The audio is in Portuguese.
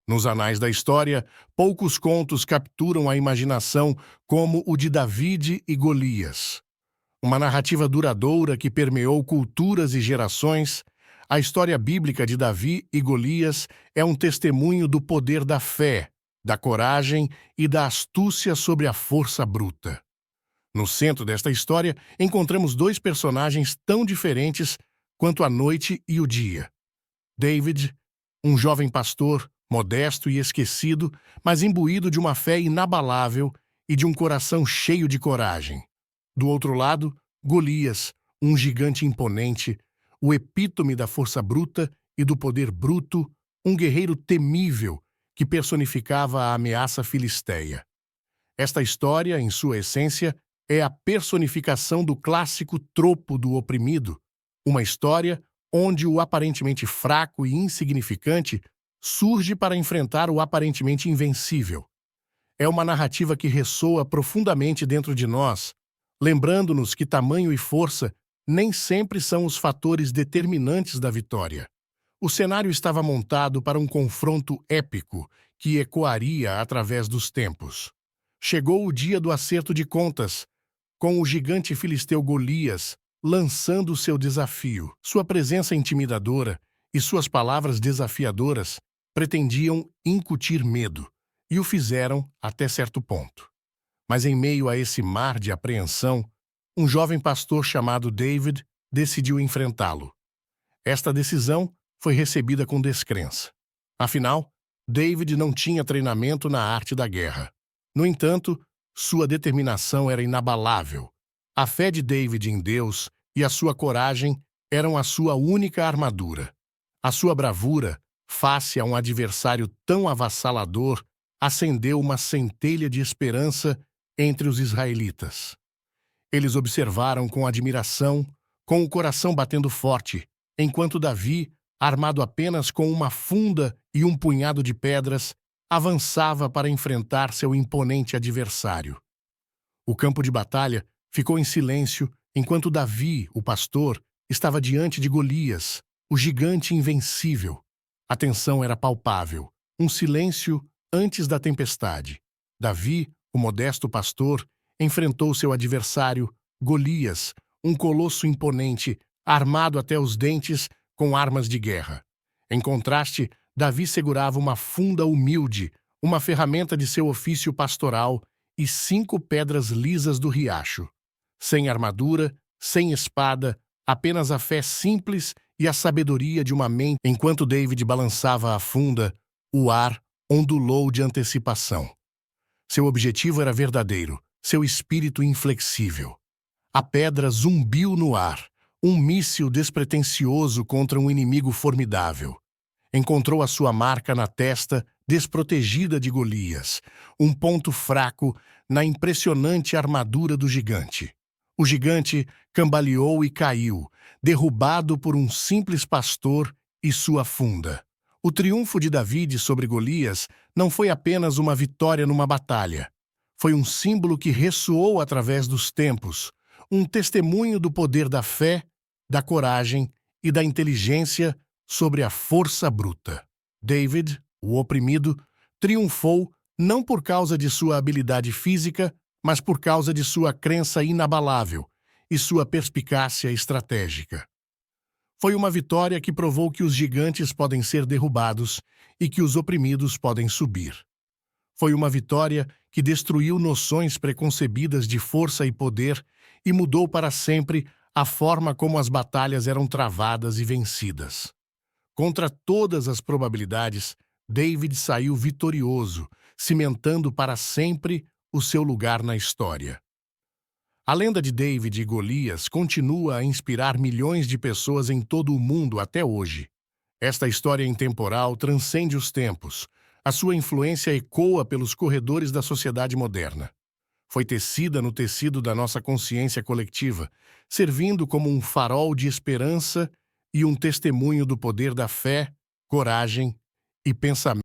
Nos anais da história, poucos contos capturam a imaginação como o de David e Golias. Uma narrativa duradoura que permeou culturas e gerações, a história bíblica de Davi e Golias é um testemunho do poder da fé, da coragem e da astúcia sobre a força bruta. No centro desta história, encontramos dois personagens tão diferentes quanto a noite e o dia. David, um jovem pastor, modesto e esquecido, mas imbuído de uma fé inabalável e de um coração cheio de coragem. Do outro lado, Golias, um gigante imponente, o epítome da força bruta e do poder bruto, um guerreiro temível que personificava a ameaça filisteia. Esta história, em sua essência, é a personificação do clássico tropo do oprimido, uma história onde o aparentemente fraco e insignificante surge para enfrentar o aparentemente invencível. É uma narrativa que ressoa profundamente dentro de nós, lembrando-nos que tamanho e força nem sempre são os fatores determinantes da vitória. O cenário estava montado para um confronto épico que ecoaria através dos tempos. Chegou o dia do acerto de contas, com o gigante filisteu Golias lançando seu desafio. Sua presença intimidadora e suas palavras desafiadoras pretendiam incutir medo, e o fizeram até certo ponto. Mas em meio a esse mar de apreensão, um jovem pastor chamado David decidiu enfrentá-lo. Esta decisão foi recebida com descrença. Afinal, David não tinha treinamento na arte da guerra. No entanto, sua determinação era inabalável. A fé de David em Deus e a sua coragem eram a sua única armadura. A sua bravura, face a um adversário tão avassalador, acendeu uma centelha de esperança entre os israelitas. Eles observaram com admiração, com o coração batendo forte, enquanto Davi, armado apenas com uma funda e um punhado de pedras, avançava para enfrentar seu imponente adversário. O campo de batalha ficou em silêncio enquanto Davi, o pastor, estava diante de Golias, o gigante invencível. A tensão era palpável, um silêncio antes da tempestade. Davi, o modesto pastor, enfrentou seu adversário, Golias, um colosso imponente, armado até os dentes com armas de guerra. Em contraste, Davi segurava uma funda humilde, uma ferramenta de seu ofício pastoral e 5 pedras lisas do riacho. Sem armadura, sem espada, apenas a fé simples e a sabedoria de uma mente. Enquanto David balançava a funda, o ar ondulou de antecipação. Seu objetivo era verdadeiro, seu espírito inflexível. A pedra zumbiu no ar, um míssil despretensioso contra um inimigo formidável. Encontrou a sua marca na testa desprotegida de Golias, um ponto fraco na impressionante armadura do gigante. O gigante cambaleou e caiu, derrubado por um simples pastor e sua funda. O triunfo de Davi sobre Golias não foi apenas uma vitória numa batalha. Foi um símbolo que ressoou através dos tempos, um testemunho do poder da fé, da coragem e da inteligência sobre a força bruta. David, o oprimido, triunfou não por causa de sua habilidade física, mas por causa de sua crença inabalável e sua perspicácia estratégica. Foi uma vitória que provou que os gigantes podem ser derrubados e que os oprimidos podem subir. Foi uma vitória que destruiu noções preconcebidas de força e poder e mudou para sempre a forma como as batalhas eram travadas e vencidas. Contra todas as probabilidades, David saiu vitorioso, cimentando para sempre o seu lugar na história. A lenda de David e Golias continua a inspirar milhões de pessoas em todo o mundo até hoje. Esta história intemporal transcende os tempos. A sua influência ecoa pelos corredores da sociedade moderna. Foi tecida no tecido da nossa consciência coletiva, servindo como um farol de esperança e um testemunho do poder da fé, coragem e pensamento.